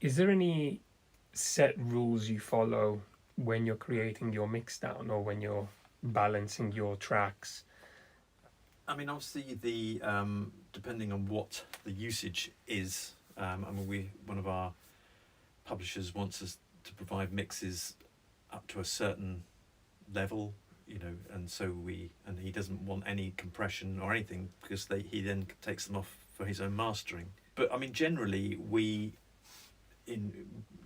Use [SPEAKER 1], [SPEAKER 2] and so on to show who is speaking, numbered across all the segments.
[SPEAKER 1] Is there any set rules you follow when you're creating your mix down or when you're balancing your tracks?
[SPEAKER 2] I mean, obviously, the depending on what the usage is. I mean, one of our publishers wants us to provide mixes up to a certain level, and he doesn't want any compression or anything because he then takes them off for his own mastering. But I mean, generally,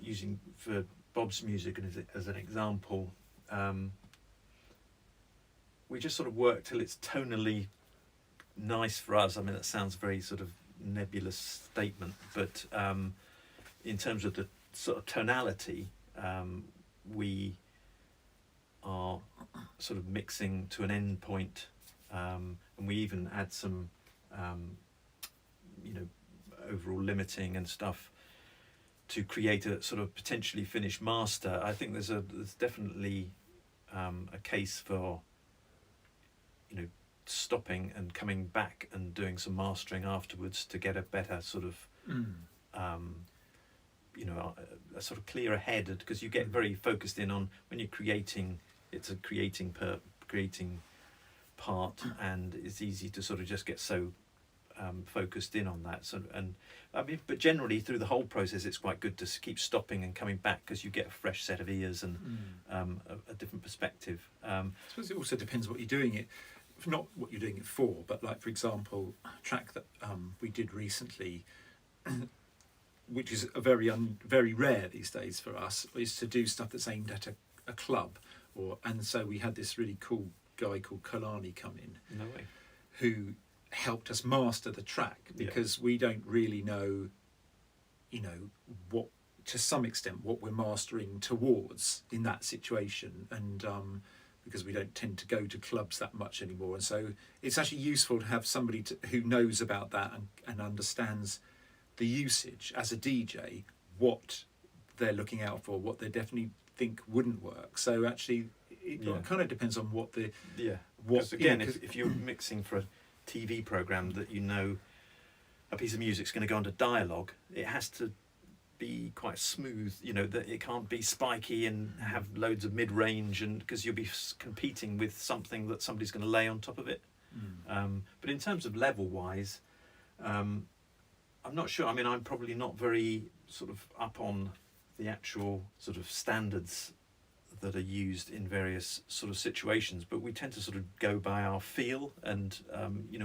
[SPEAKER 2] using for Bob's music as an example, we just sort of work till it's tonally nice for us. I mean, that sounds very sort of nebulous statement, but in terms of the sort of tonality, we are sort of mixing to an end point, and we even add some overall limiting and stuff to create a sort of potentially finished master. I think there's definitely a case for stopping and coming back and doing some mastering afterwards to get a better sort of a sort of clearer head, because you get very focused in on when you're creating. It's a creating part, and it's easy to sort of just get so focused in on that. So, and I mean, but generally through the whole process, it's quite good to keep stopping and coming back, because you get a fresh set of ears and a different perspective.
[SPEAKER 3] I suppose it also depends what you're doing it. Not what you're doing it for, but like, for example, a track that we did recently, which is very rare these days for us, is to do stuff that's aimed at a club, and so we had this really cool guy called Kalani come in,
[SPEAKER 2] No way.
[SPEAKER 3] who helped us master the track, because we don't really know, what, to some extent, what we're mastering towards in that situation, and because we don't tend to go to clubs that much anymore. And so it's actually useful to have somebody who knows about that and understands the usage as a DJ, what they're looking out for, what they definitely think wouldn't work. So actually it kind of depends on what the...
[SPEAKER 2] Yeah, because again, if you're mixing for a TV programme that a piece of music's going to go under dialogue, it has to be quite smooth, that it can't be spiky and have loads of mid-range, and because you'll be competing with something that somebody's going to lay on top of it. But in terms of level-wise, I'm not sure. I mean, I'm probably not very sort of up on the actual sort of standards that are used in various sort of situations, but we tend to sort of go by our feel, and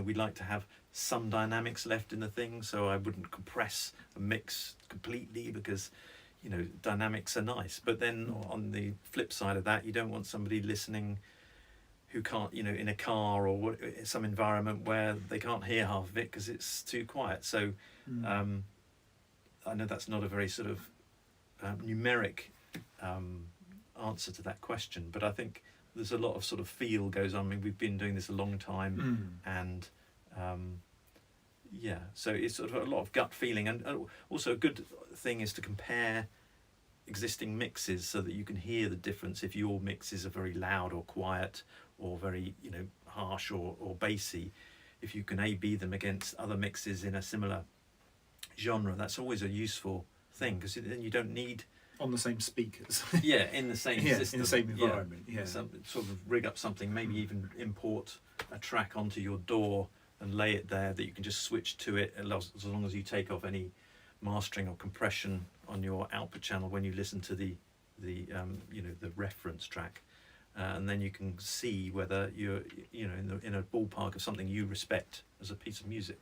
[SPEAKER 2] we like to have some dynamics left in the thing, so I wouldn't compress a mix completely, because dynamics are nice. But then on the flip side of that, you don't want somebody listening who can't, in a car or some environment where they can't hear half of it because it's too quiet. So I know that's not a very sort of numeric answer to that question, but I think there's a lot of sort of feel goes on. I mean, we've been doing this a long time, and so it's sort of a lot of gut feeling, and also a good thing is to compare existing mixes so that you can hear the difference if your mixes are very loud or quiet or very harsh or bassy. If you can A/B them against other mixes in a similar genre, that's always a useful thing, because then you don't need
[SPEAKER 3] on the same speakers.
[SPEAKER 2] In the same system,
[SPEAKER 3] in the same environment.
[SPEAKER 2] Sort of rig up something, maybe even import a track onto your DAW and lay it there that you can just switch to it as long as you take off any mastering or compression on your output channel when you listen to the reference track, and then you can see whether you're in a ballpark of something you respect as a piece of music.